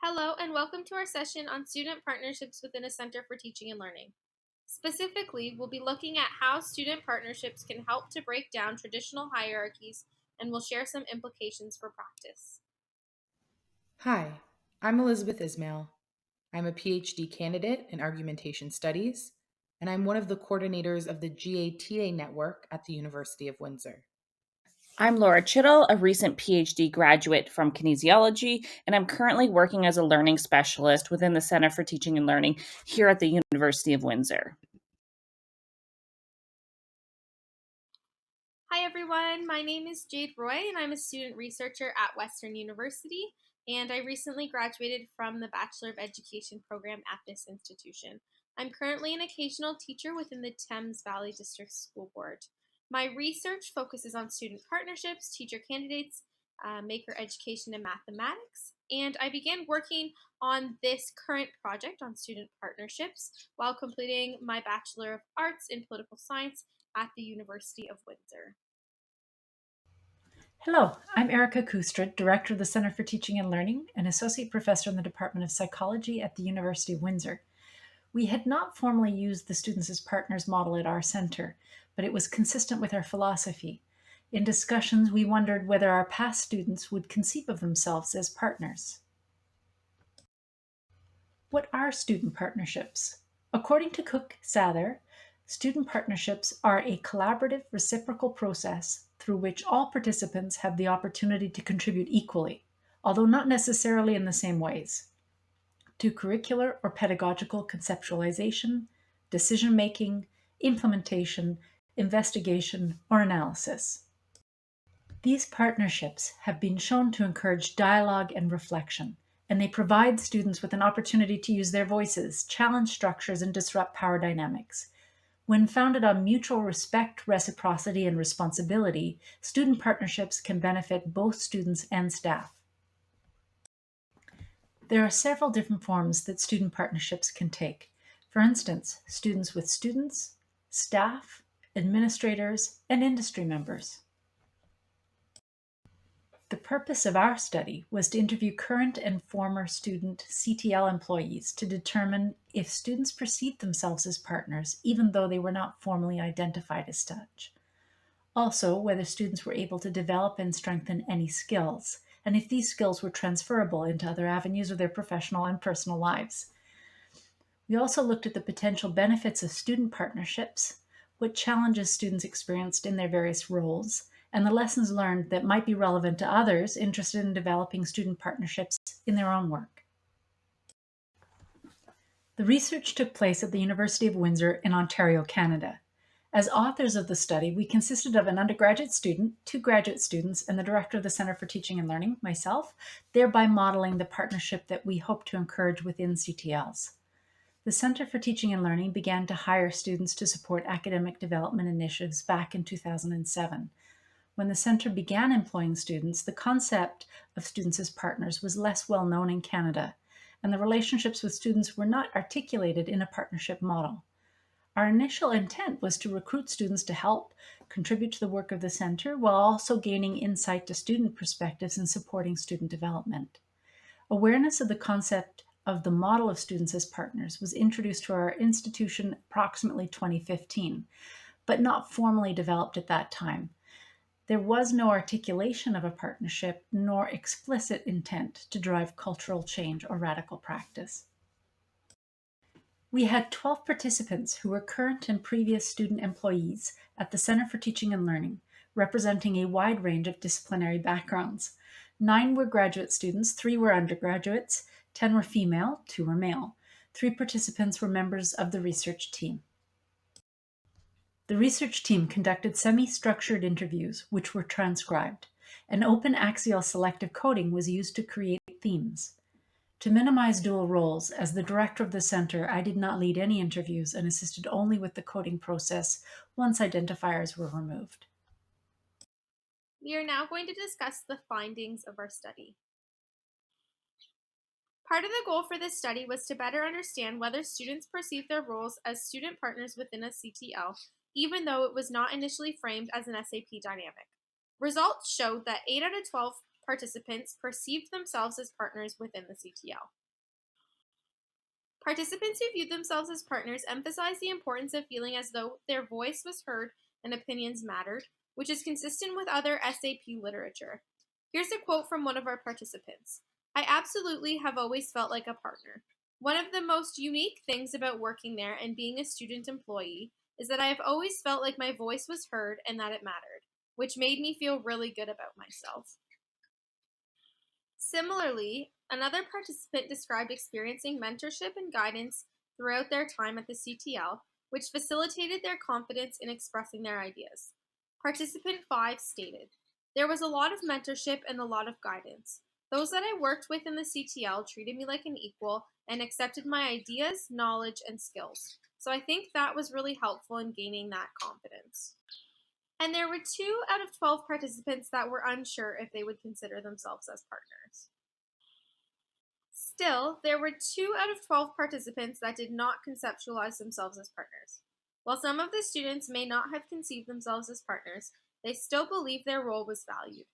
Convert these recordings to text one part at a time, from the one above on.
Hello, and welcome to our session on student partnerships within a Center for Teaching and Learning. Specifically, we'll be looking at how student partnerships can help to break down traditional hierarchies, and we'll share some implications for practice. Hi, I'm Elizabeth Ismail. I'm a PhD candidate in argumentation studies, and I'm one of the coordinators of the GATA network at the University of Windsor. I'm Laura Chittle, a recent PhD graduate from kinesiology, and I'm currently working as a learning specialist within the Center for Teaching and Learning here at the University of Windsor. Hi, everyone. My name is Jade Roy, and I'm a student researcher at Western University, and I recently graduated from the Bachelor of Education program at this institution. I'm currently an occasional teacher within the Thames Valley District School Board. My research focuses on student partnerships, teacher candidates, maker education, and mathematics. And I began working on this current project on student partnerships while completing my Bachelor of Arts in Political Science at the University of Windsor. Hello, I'm Erika Kustra, Director of the Center for Teaching and Learning and Associate Professor in the Department of Psychology at the University of Windsor. We had not formally used the Students as Partners model at our center, but it was consistent with our philosophy. In discussions, we wondered whether our past students would conceive of themselves as partners. What are student partnerships? According to Cook-Sather, student partnerships are a collaborative, reciprocal process through which all participants have the opportunity to contribute equally, although not necessarily in the same ways, to curricular or pedagogical conceptualization, decision-making, implementation, investigation, or analysis. These partnerships have been shown to encourage dialogue and reflection, and they provide students with an opportunity to use their voices, challenge structures, and disrupt power dynamics. When founded on mutual respect, reciprocity, and responsibility, student partnerships can benefit both students and staff. There are several different forms that student partnerships can take. For instance, students with students, staff, administrators, and industry members. The purpose of our study was to interview current and former student CTL employees to determine if students perceived themselves as partners, even though they were not formally identified as such. Also, whether students were able to develop and strengthen any skills, and if these skills were transferable into other avenues of their professional and personal lives. We also looked at the potential benefits of student partnerships, what challenges students experienced in their various roles, and the lessons learned that might be relevant to others interested in developing student partnerships in their own work. The research took place at the University of Windsor in Ontario, Canada. As authors of the study, we consisted of an undergraduate student, 2 graduate students, and the director of the Center for Teaching and Learning, myself, thereby modeling the partnership that we hope to encourage within CTLs. The Center for Teaching and Learning began to hire students to support academic development initiatives back in 2007. When the center began employing students, the concept of students as partners was less well known in Canada, and the relationships with students were not articulated in a partnership model. Our initial intent was to recruit students to help contribute to the work of the center while also gaining insight to student perspectives and supporting student development. Awareness of the concept of the model of students as partners was introduced to our institution approximately 2015, but not formally developed at that time. There was no articulation of a partnership nor explicit intent to drive cultural change or radical practice. We had 12 participants who were current and previous student employees at the Center for Teaching and Learning, representing a wide range of disciplinary backgrounds. 9 were graduate students, 3 were undergraduates, 10 were female, 2 were male. 3 participants were members of the research team. The research team conducted semi-structured interviews, which were transcribed. An open axial selective coding was used to create themes. To minimize dual roles, as the director of the center, I did not lead any interviews and assisted only with the coding process once identifiers were removed. We are now going to discuss the findings of our study. Part of the goal for this study was to better understand whether students perceive their roles as student partners within a CTL, even though it was not initially framed as an SAP dynamic. Results showed that 8 out of 12 participants perceived themselves as partners within the CTL. Participants who viewed themselves as partners emphasized the importance of feeling as though their voice was heard and opinions mattered, which is consistent with other SAP literature. Here's a quote from one of our participants. I absolutely have always felt like a partner. One of the most unique things about working there and being a student employee is that I have always felt like my voice was heard and that it mattered, which made me feel really good about myself. Similarly, another participant described experiencing mentorship and guidance throughout their time at the CTL, which facilitated their confidence in expressing their ideas. Participant 5 stated, there was a lot of mentorship and a lot of guidance. Those that I worked with in the CTL treated me like an equal and accepted my ideas, knowledge, and skills. So I think that was really helpful in gaining that confidence. And there were 2 out of 12 participants that were unsure if they would consider themselves as partners. Still, there were 2 out of 12 participants that did not conceptualize themselves as partners. While some of the students may not have conceived themselves as partners, they still believed their role was valued.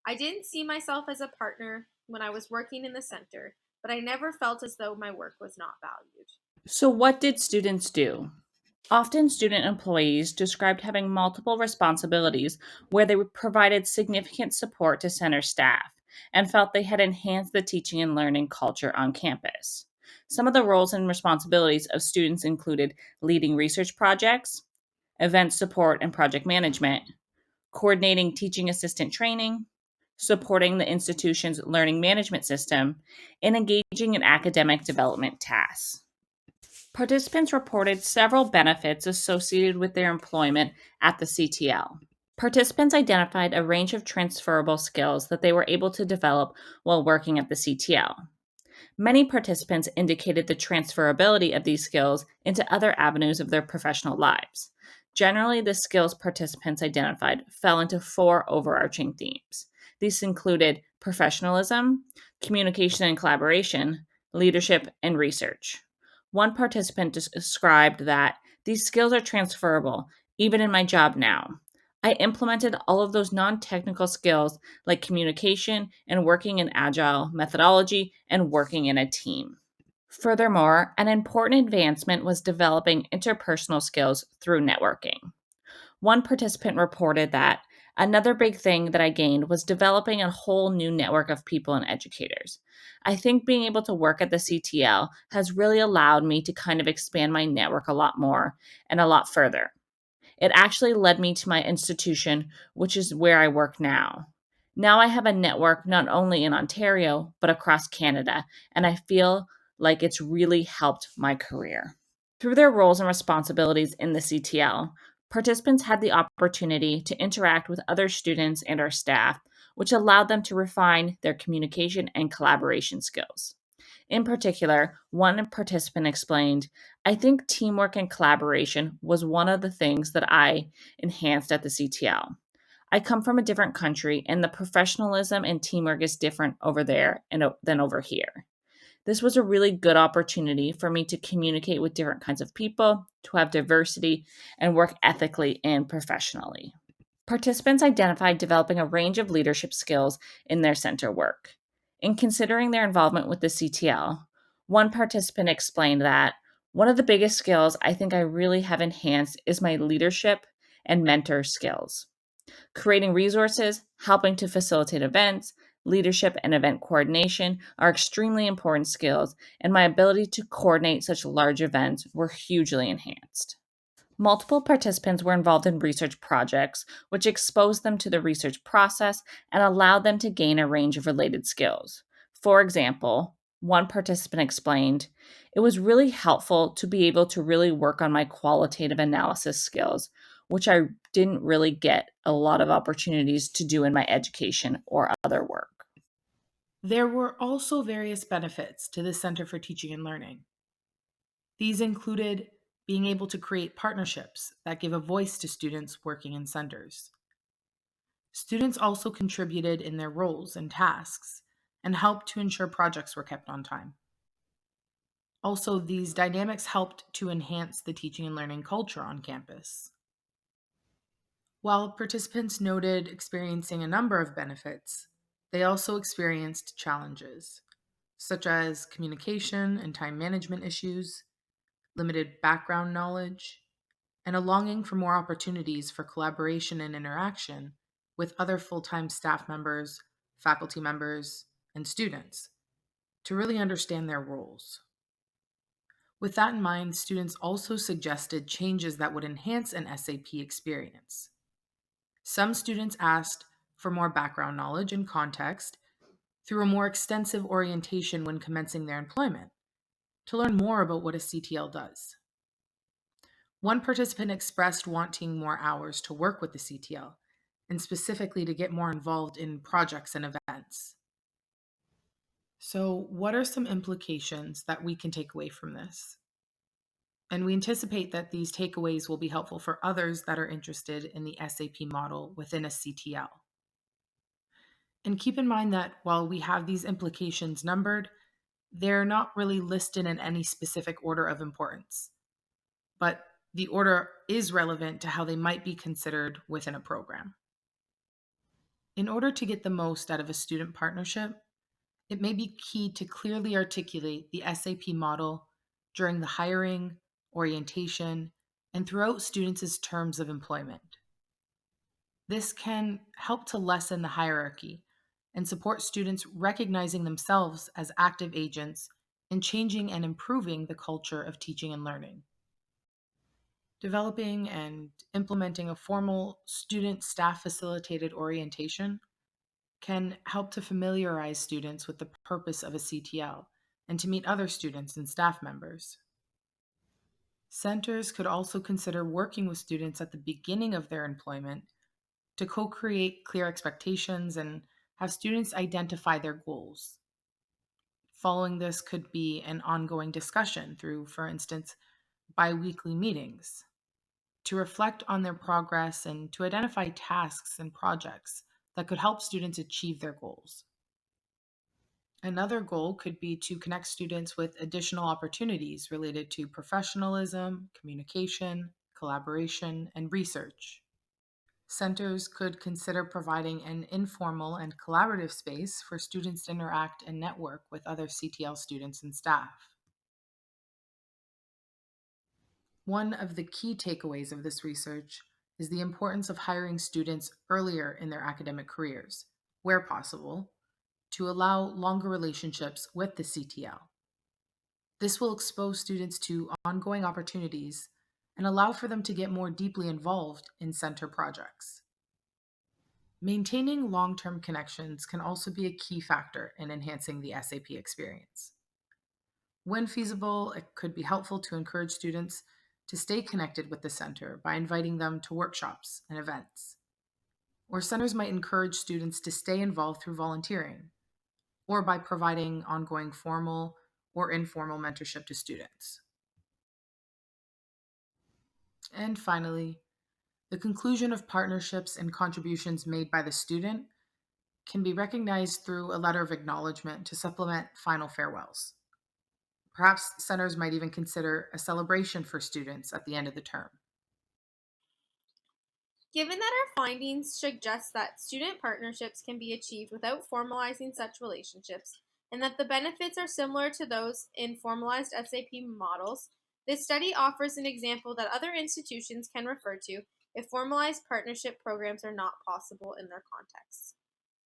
I didn't see myself as a partner when I was working in the center, but I never felt as though my work was not valued. So, what did students do? Often, student employees described having multiple responsibilities where they provided significant support to center staff and felt they had enhanced the teaching and learning culture on campus. Some of the roles and responsibilities of students included leading research projects, event support and project management, coordinating teaching assistant training, supporting the institution's learning management system, and engaging in academic development tasks. Participants reported several benefits associated with their employment at the CTL. Participants identified a range of transferable skills that they were able to develop while working at the CTL. Many participants indicated the transferability of these skills into other avenues of their professional lives. Generally, the skills participants identified fell into 4 overarching themes. These included professionalism, communication and collaboration, leadership, and research. One participant described that these skills are transferable, even in my job now. I implemented all of those non technical skills like communication and working in agile methodology and working in a team. Furthermore, an important advancement was developing interpersonal skills through networking. One participant reported that another big thing that I gained was developing a whole new network of people and educators. I think being able to work at the CTL has really allowed me to kind of expand my network a lot more and a lot further. It actually led me to my institution, which is where I work now. Now I have a network not only in Ontario, but across Canada, and I feel like it's really helped my career. Through their roles and responsibilities in the CTL, participants had the opportunity to interact with other students and our staff, which allowed them to refine their communication and collaboration skills. In particular, one participant explained, I think teamwork and collaboration was one of the things that I enhanced at the CTL. I come from a different country, and the professionalism and teamwork is different over there than over here. This was a really good opportunity for me to communicate with different kinds of people, to have diversity, and work ethically and professionally. Participants identified developing a range of leadership skills in their center work. In considering their involvement with the CTL, one participant explained that one of the biggest skills I think I really have enhanced is my leadership and mentor skills. Creating resources, helping to facilitate events, leadership, and event coordination are extremely important skills, and my ability to coordinate such large events were hugely enhanced. Multiple participants were involved in research projects, which exposed them to the research process and allowed them to gain a range of related skills. For example, one participant explained, it was really helpful to be able to really work on my qualitative analysis skills, which I didn't really get a lot of opportunities to do in my education or other work. There were also various benefits to the Center for Teaching and Learning. These included being able to create partnerships that give a voice to students working in centers. Students also contributed in their roles and tasks and helped to ensure projects were kept on time. Also, these dynamics helped to enhance the teaching and learning culture on campus. While participants noted experiencing a number of benefits, They also experienced challenges, such as communication and time management issues, limited background knowledge, and a longing for more opportunities for collaboration and interaction with other full time staff members, faculty members, and students to really understand their roles. With that in mind, students also suggested changes that would enhance an SAP experience. Some students asked for more background knowledge and context through a more extensive orientation when commencing their employment to learn more about what a CTL does. One participant expressed wanting more hours to work with the CTL and specifically to get more involved in projects and events. So, what are some implications that we can take away from this? And we anticipate that these takeaways will be helpful for others that are interested in the SAP model within a CTL. And keep in mind that while we have these implications numbered, they're not really listed in any specific order of importance, but the order is relevant to how they might be considered within a program. In order to get the most out of a student partnership, it may be key to clearly articulate the SAP model during the hiring, orientation, and throughout students' terms of employment. This can help to lessen the hierarchy and support students recognizing themselves as active agents in changing and improving the culture of teaching and learning. Developing and implementing a formal student staff facilitated orientation can help to familiarize students with the purpose of a CTL and to meet other students and staff members. Centers could also consider working with students at the beginning of their employment to co create clear expectations and have students identify their goals. Following this could be an ongoing discussion through, for instance, bi weekly meetings to reflect on their progress and to identify tasks and projects that could help students achieve their goals. Another goal could be to connect students with additional opportunities related to professionalism, communication, collaboration, and research. Centers could consider providing an informal and collaborative space for students to interact and network with other CTL students and staff. One of the key takeaways of this research is the importance of hiring students earlier in their academic careers, where possible, to allow longer relationships with the CTL. This will expose students to ongoing opportunities and allow for them to get more deeply involved in center projects. Maintaining long-term connections can also be a key factor in enhancing the SAP experience. When feasible, it could be helpful to encourage students to stay connected with the center by inviting them to workshops and events. Or centers might encourage students to stay involved through volunteering, or by providing ongoing formal or informal mentorship to students. And finally, the conclusion of partnerships and contributions made by the student can be recognized through a letter of acknowledgement to supplement final farewells. Perhaps centers might even consider a celebration for students at the end of the term. Given that our findings suggest that student partnerships can be achieved without formalizing such relationships, and that the benefits are similar to those in formalized SAP models, this study offers an example that other institutions can refer to if formalized partnership programs are not possible in their contexts.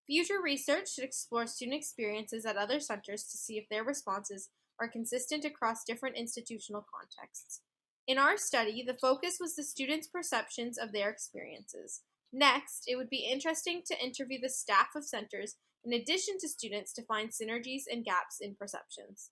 Future research should explore student experiences at other centers to see if their responses are consistent across different institutional contexts. In our study, the focus was the students' perceptions of their experiences. Next, it would be interesting to interview the staff of centers in addition to students to find synergies and gaps in perceptions.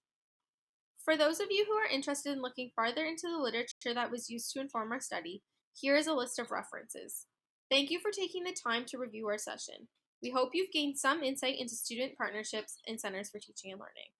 For those of you who are interested in looking farther into the literature that was used to inform our study, here is a list of references. Thank you for taking the time to review our session. We hope you've gained some insight into student partnerships and centers for teaching and learning.